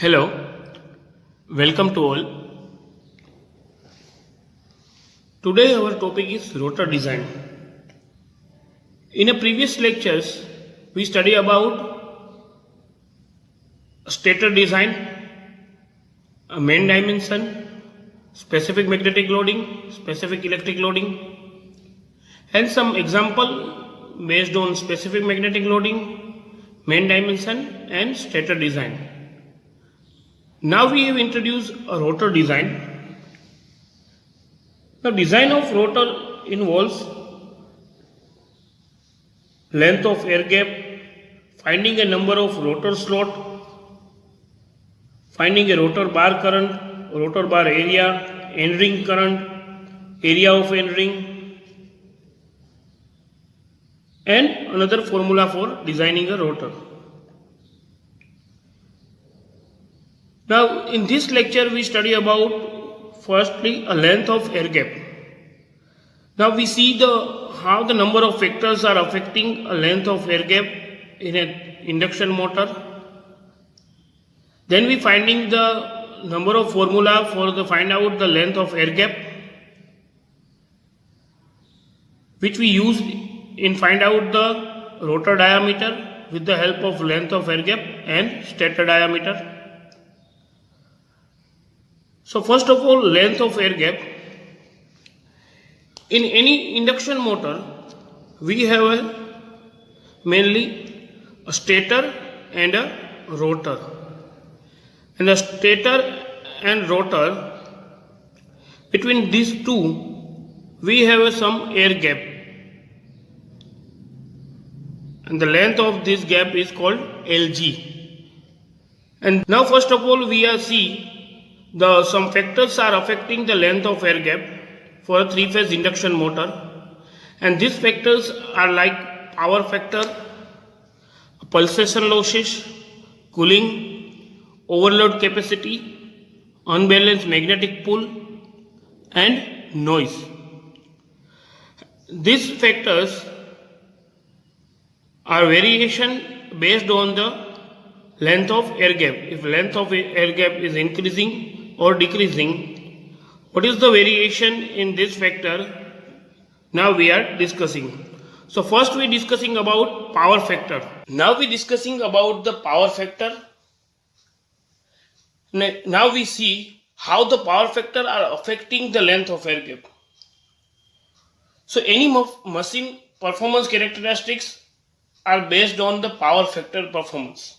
Hello, welcome to all. Today our topic is rotor design. In a previous lectures, we study about stator design, a main dimension, specific magnetic loading, specific electric loading, and some example based on specific magnetic loading, main dimension, and stator design. Now we have introduced a rotor design. The design of rotor involves length of air gap, finding a number of rotor slot, finding a rotor bar current, rotor bar area, end ring current, area of end ring, and another formula for designing a rotor. Now in this lecture we study about firstly a length of air gap. Now we see how the number of factors are affecting a length of air gap in an induction motor. Then we finding the number of formula for the find out the length of air gap, which we use in find out the rotor diameter with the help of length of air gap and stator diameter. So first of all, length of air gap. In any induction motor, we have mainly a stator and a rotor. And the stator and rotor, between these two, we have some air gap. And the length of this gap is called Lg. And now first of all, we are see some factors are affecting the length of air gap for a three-phase induction motor, and these factors are like power factor, pulsation losses, cooling, overload capacity, unbalanced magnetic pull, and noise. These factors are variation based on the length of air gap. If length of air gap is increasing or decreasing, what is the variation in this factor? Now we are discussing. So first we are discussing about power factor. Now we are discussing about the power factor. Now we see how the power factor are affecting the length of air gap. So any machine performance characteristics are based on the power factor performance.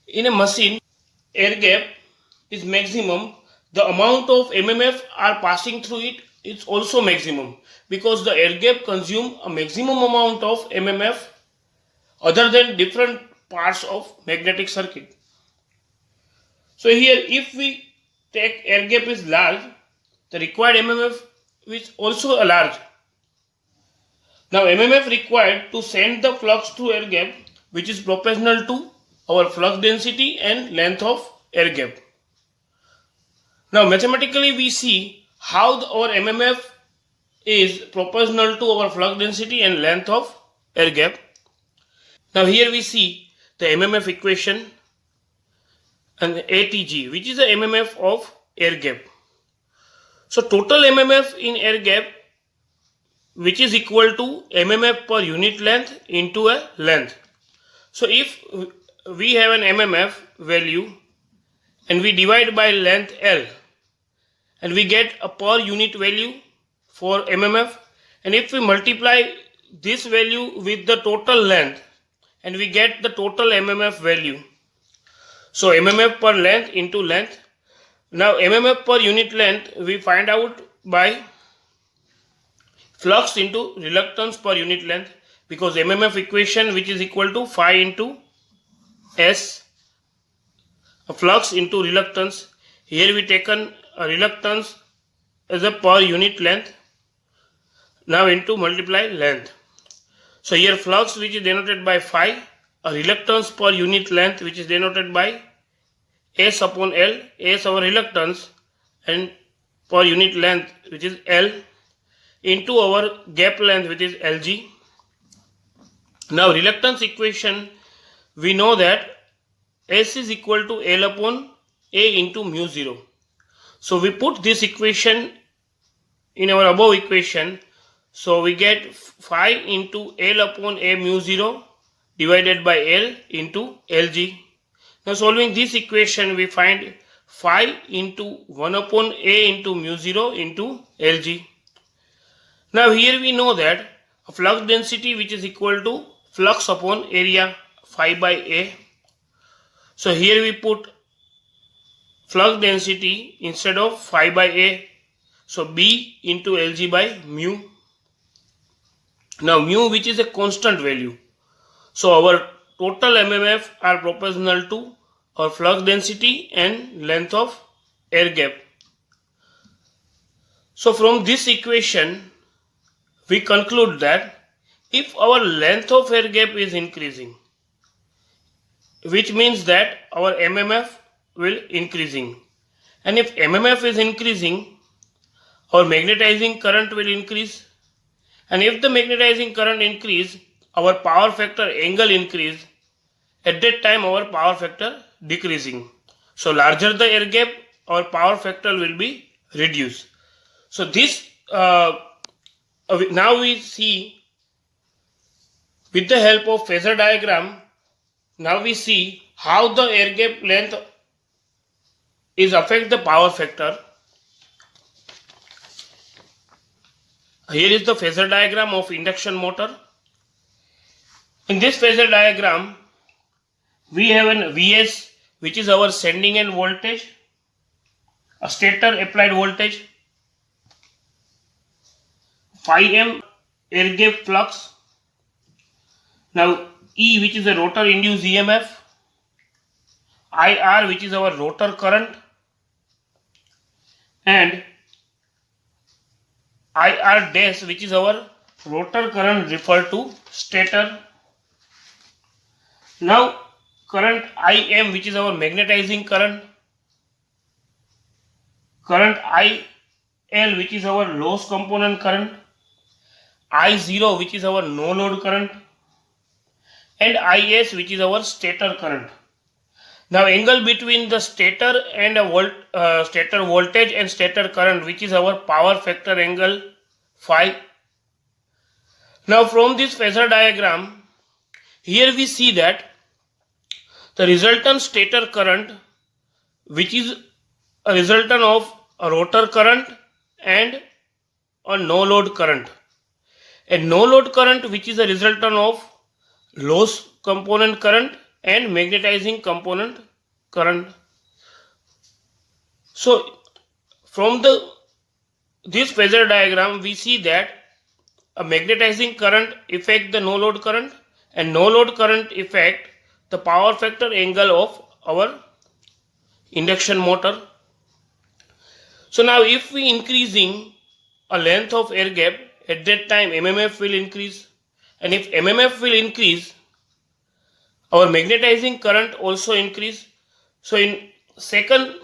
In a machine, air gap is maximum, the amount of MMF are passing through it is also maximum, because the air gap consume a maximum amount of MMF other than different parts of magnetic circuit. So here if we take air gap is large, the required MMF is also large. Now MMF required to send the flux through air gap, which is proportional to our flux density and length of air gap. Now mathematically we see how our MMF is proportional to our flux density and length of air gap. Now here we see the MMF equation and ATG, which is the MMF of air gap. So total MMF in air gap, which is equal to MMF per unit length into a length. So if we have an MMF value and we divide by length L, and we get a per unit value for MMF, and if we multiply this value with the total length and we get the total MMF value. So MMF per length into length. Now MMF per unit length we find out by flux into reluctance per unit length, because MMF equation, which is equal to phi into S, a flux into reluctance. Here we taken a reluctance as a per unit length, now into multiply length. So here flux, which is denoted by phi, a reluctance per unit length, which is denoted by S upon L, S our reluctance and per unit length, which is L, into our gap length, which is Lg. Now reluctance equation, we know that S is equal to L upon A into mu 0. So we put this equation in our above equation. So we get phi into L upon A mu 0 divided by L into Lg. Now solving this equation, we find phi into 1 upon A into mu 0 into Lg. Now here we know that a flux density which is equal to flux upon area phi by A. So here we put flux density instead of phi by A. So B into Lg by mu. Now mu, which is a constant value. So our total MMF are proportional to our flux density and length of air gap. So from this equation, we conclude that if our length of air gap is increasing, which means that our MMF will increasing, and if MMF is increasing, our magnetizing current will increase, and if the magnetizing current increase, our power factor angle increase. At that time our power factor decreasing. So larger the air gap, our power factor will be reduced. So this now we see with the help of phasor diagram. Now we see how the air gap length is affect the power factor. Here is the phasor diagram of induction motor. In this phasor diagram, we have an Vs, which is our sending end voltage, a stator applied voltage, phi m air gap flux. Now E, which is a rotor induced EMF, IR, which is our rotor current, and IR dash, which is our rotor current referred to stator. Now current IM, which is our magnetizing current, current IL, which is our loss component current, I0, which is our no load current, and IS, which is our stator current. Now angle between the stator and a stator voltage and stator current, which is our power factor angle phi. Now from this phasor diagram, here we see that the resultant stator current, which is a resultant of a rotor current and a no load current, and no load current, which is a resultant of loss component current and magnetizing component current. So from this phasor diagram, we see that a magnetizing current affect the no load current, and no load current affect the power factor angle of our induction motor. So now if we increasing a length of air gap, at that time MMF will increase, and if MMF will increase, our magnetizing current also increase. So in second,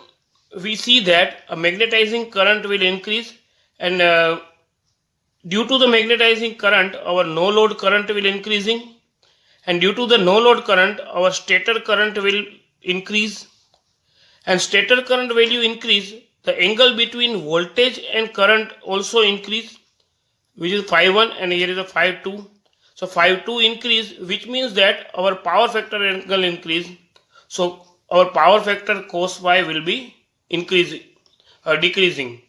we see that a magnetizing current will increase, and due to the magnetizing current, our no load current will increasing, and due to the no load current, our stator current will increase, and stator current value increase, the angle between voltage and current also increase, which is phi 1, and here is a phi 2. So phi 2 increase, which means that our power factor angle increase. So our power factor cos phi will be increasing decreasing.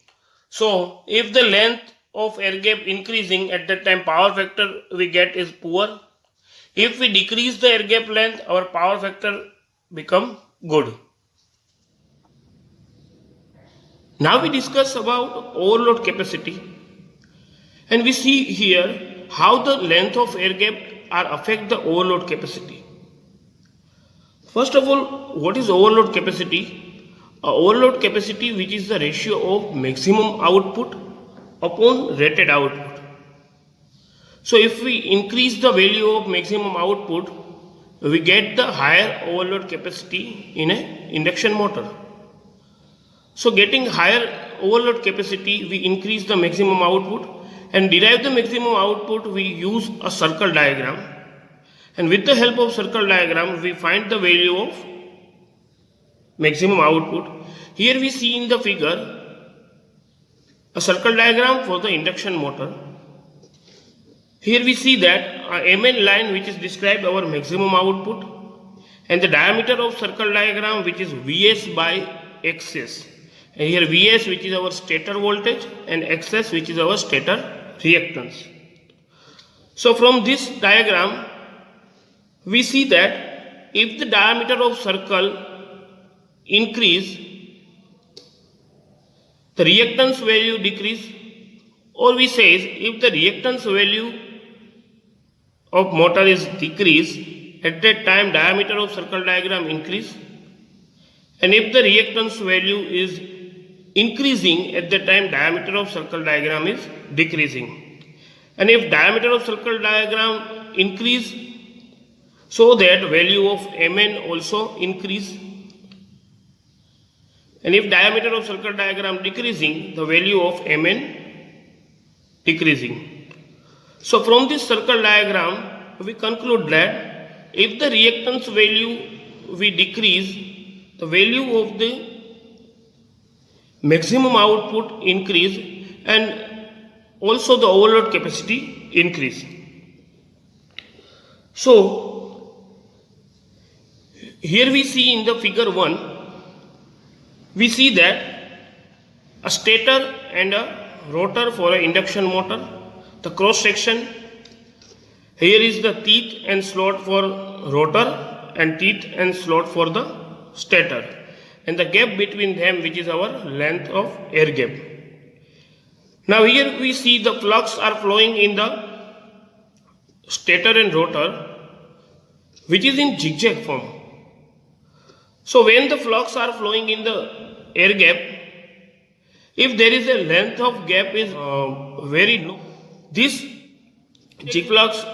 So if the length of air gap increasing, at that time power factor we get is poor. If we decrease the air gap length, our power factor become good. Now we discuss about overload capacity, and we see here how the length of air gap are affect the overload capacity. First of all, what is overload capacity? Overload capacity, which is the ratio of maximum output upon rated output. So if we increase the value of maximum output, we get the higher overload capacity in an induction motor. So getting higher overload capacity, we increase the maximum output, and derive the maximum output, we use a circle diagram, and with the help of circle diagram we find the value of maximum output. Here we see in the figure a circle diagram for the induction motor. Here we see that a Mn line which is described our maximum output, and the diameter of circle diagram which is Vs by Xs. And here Vs which is our stator voltage and Xs which is our stator reactance. So from this diagram we see that if the diameter of circle increase, the reactance value decrease, or we say if the reactance value of motor is decreased, at that time diameter of circle diagram increase, and if the reactance value is increasing, at that time diameter of circle diagram is decreasing. And if diameter of circle diagram increase, so that value of Mn also increase, and if diameter of circle diagram decreasing, the value of Mn decreasing. So from this circle diagram we conclude that if the reactance value we decrease, the value of the maximum output increase, and also the overload capacity increase. So here we see in the figure 1, we see that a stator and a rotor for an induction motor. The cross section, here is the teeth and slot for rotor and teeth and slot for the stator, and the gap between them which is our length of air gap. Now here we see the flux are flowing in the stator and rotor which is in zigzag form. So when the flux are flowing in the air gap, if there is a length of gap is very low, this zigzag flux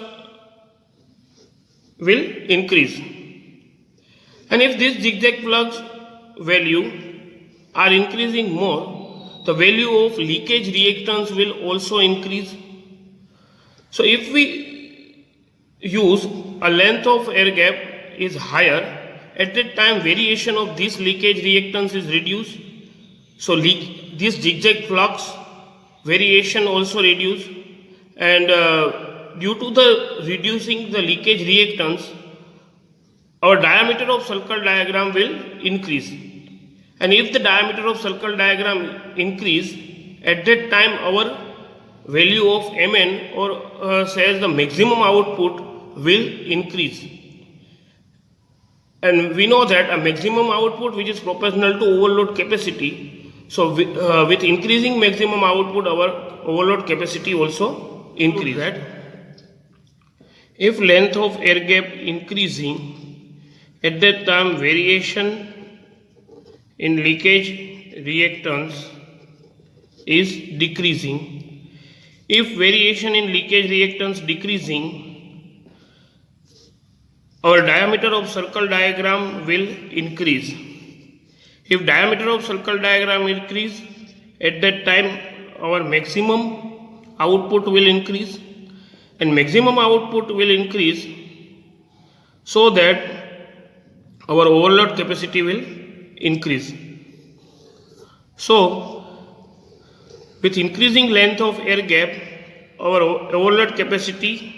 will increase, and if this zigzag flux value are increasing more, the value of leakage reactance will also increase. So if we use a length of air gap is higher, at that time variation of this leakage reactance is reduced. So this zigzag flux variation also reduced, and due to the reducing the leakage reactance, our diameter of circle diagram will increase. And if the diameter of circle diagram increase, at that time our value of Mn, or says the maximum output, will increase. And we know that a maximum output which is proportional to overload capacity. So with increasing maximum output, our overload capacity also increase. That if length of air gap increasing, at that time variation in leakage reactance is decreasing. If variation in leakage reactance decreasing, our diameter of circle diagram will increase. If diameter of circle diagram increase, at that time our maximum output will increase, and maximum output will increase so that our overload capacity will increase. So with increasing length of air gap, our overload capacity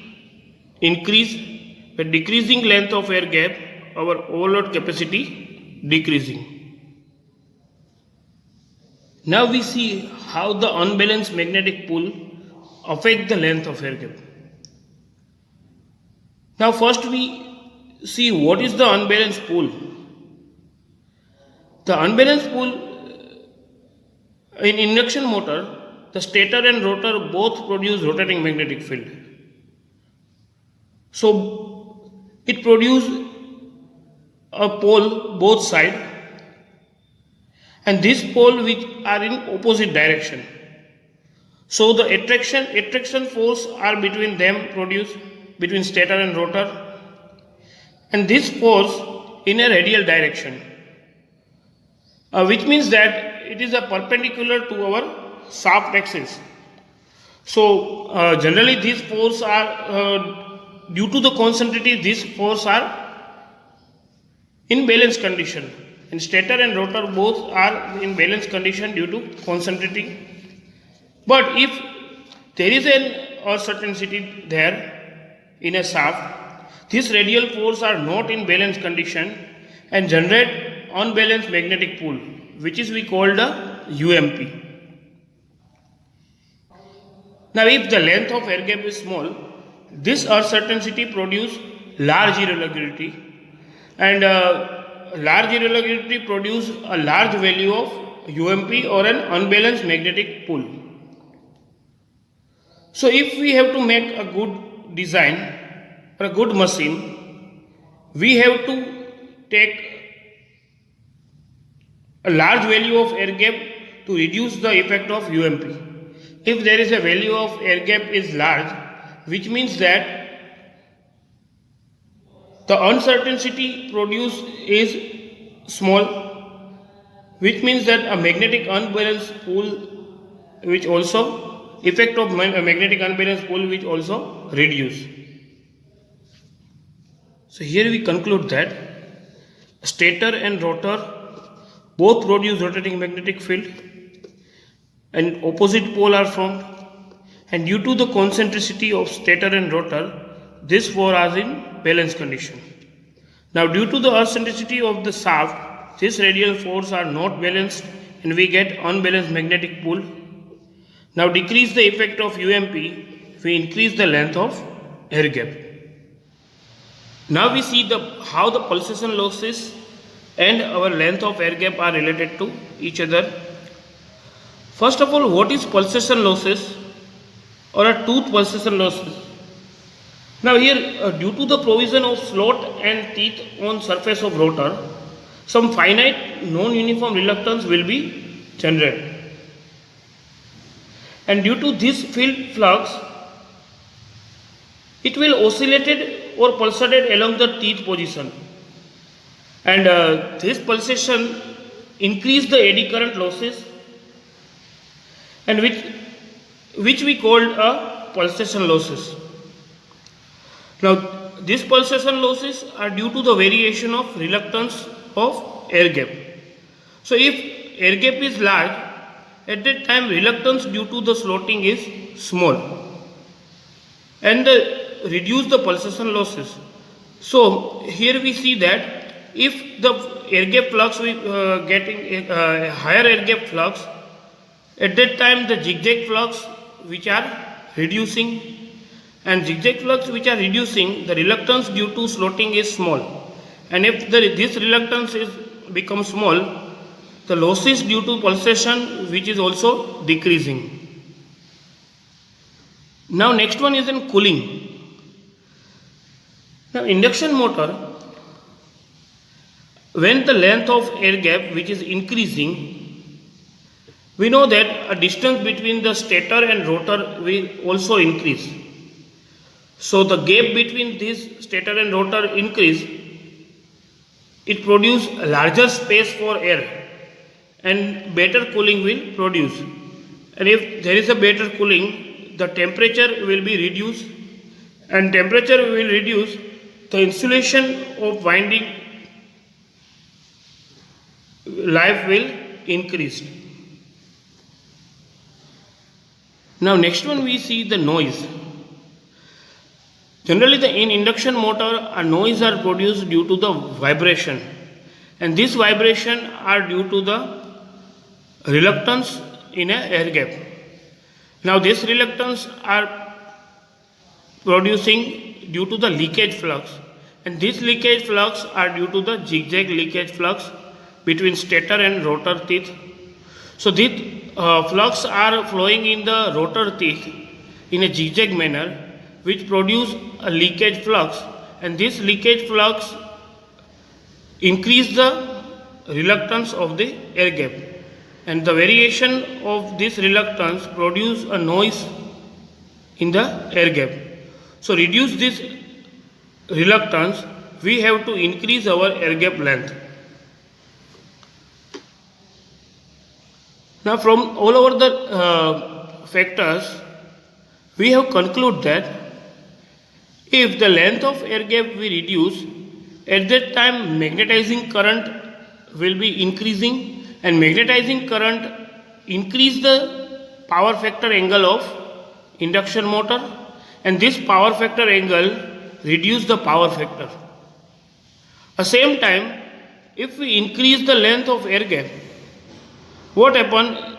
increase. With decreasing length of air gap, our overload capacity decreasing. Now we see how the unbalanced magnetic pull affect the length of air gap. Now first we see what is the unbalanced pull. The unbalanced pull in induction motor, the stator and rotor both produce rotating magnetic field. So it produces a pole both sides, and this pole which are in opposite direction. So the attraction force are between them produced between stator and rotor, and this force in a radial direction, which means that it is a perpendicular to our shaft axis. So generally these forces are due to the concentricity, these forces are in balanced condition. and stator and rotor both are in balanced condition due to concentrating. But if there is an uncertainty there in a shaft, these radial poles are not in balanced condition and generate unbalanced magnetic pole, which is we call the UMP. Now if the length of air gap is small, this uncertainty produce large irregularity, and large irregularity produce a large value of UMP or an unbalanced magnetic pole. So if we have to make a good design or a good machine, we have to take a large value of air gap to reduce the effect of UMP. If there is a value of air gap is large, which means that the uncertainty produced is small, which means that a magnetic unbalanced pole, which also effect of magnetic unbalanced pole which also reduce. So here we conclude that stator and rotor both produce rotating magnetic field and opposite pole are formed, and due to the concentricity of stator and rotor, this four are in balanced condition. Now due to the eccentricity of the shaft, these radial forces are not balanced and we get unbalanced magnetic pole. Now decrease the effect of UMP, we increase the length of air gap. Now we see how the pulsation losses and our length of air gap are related to each other. First of all, what is pulsation losses or a tooth pulsation losses? Now here, due to the provision of slot and teeth on surface of rotor, some finite non-uniform reluctance will be generated. And due to this field flux, it will oscillated or pulsated along the teeth position. And this pulsation increase the eddy current losses, and which we called a pulsation losses. Now these pulsation losses are due to the variation of reluctance of air gap. So if air gap is large, at that time reluctance due to the slotting is small and reduce the pulsation losses. So here we see that if the air gap flux we getting a higher air gap flux, at that time the zigzag flux which are reducing, and zigzag flux which are reducing, the reluctance due to slotting is small, and if this reluctance is become small, the losses due to pulsation which is also decreasing. Now next one is in cooling. Now induction motor, when the length of air gap which is increasing, we know that a distance between the stator and rotor will also increase. So the gap between this stator and rotor increase, it produce a larger space for air and better cooling will produce. And if there is a better cooling, the temperature will be reduced, and temperature will reduce, the insulation of winding life will increase. Now next one we see the noise. Generally in induction motor, a noise are produced due to the vibration, and this vibration are due to the reluctance in a air gap. Now this reluctance are producing due to the leakage flux, and this leakage flux are due to the zigzag leakage flux between stator and rotor teeth. So these flux are flowing in the rotor teeth in a zigzag manner, which produce a leakage flux, and this leakage flux increase the reluctance of the air gap, and the variation of this reluctance produce a noise in the air gap. So reduce this reluctance, we have to increase our air gap length. Now from all over the factors, we have concluded that if the length of air gap we reduce, at that time magnetizing current will be increasing, and magnetizing current increase the power factor angle of induction motor, and this power factor angle reduce the power factor. At the same time, if we increase the length of air gap, what happen?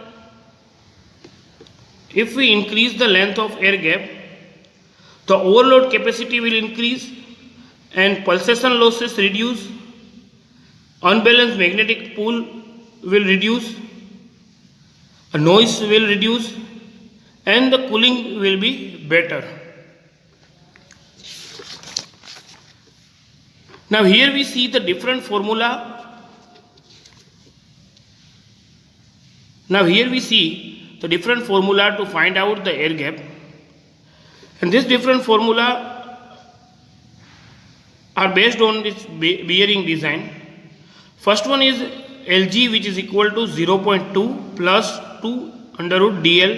If we increase the length of air gap, the overload capacity will increase and pulsation losses reduce, unbalanced magnetic pull will reduce, a noise will reduce, and the cooling will be better. Now here we see the different formula. Now here we see the different formula to find out the air gap, and this different formula are based on this bearing design. First one is Lg, which is equal to 0.2 plus 2 under root dl.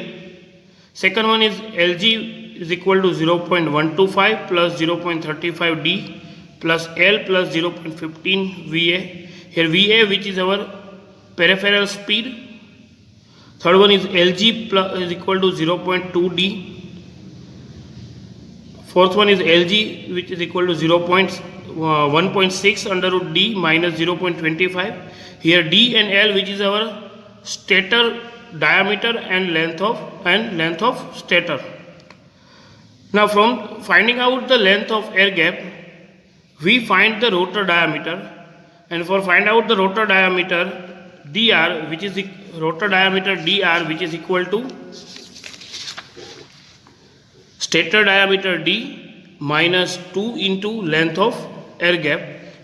Second one is Lg is equal to 0.125 plus 0.35 d plus L plus 0.15 Va. Here Va, which is our peripheral speed. Third one is Lg plus is equal to 0.2 d. Fourth one is Lg, which is equal to 1.6 under root d minus 0.25. Here d and L, which is our stator diameter and length of stator. Now from finding out the length of air gap, we find the rotor diameter, and for find out the rotor diameter dr, which is rotor diameter dr, which is equal to stator diameter d minus 2 into length of air gap,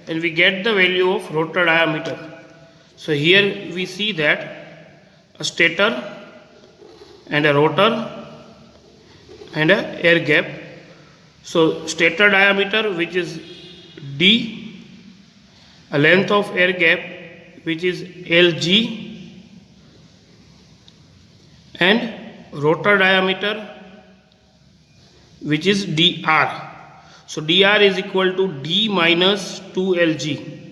and we get the value of rotor diameter. So here we see that a stator and a rotor and a air gap. So stator diameter, which is d, a length of air gap, which is Lg, and rotor diameter, which is dr. So dr is equal to d minus 2 Lg.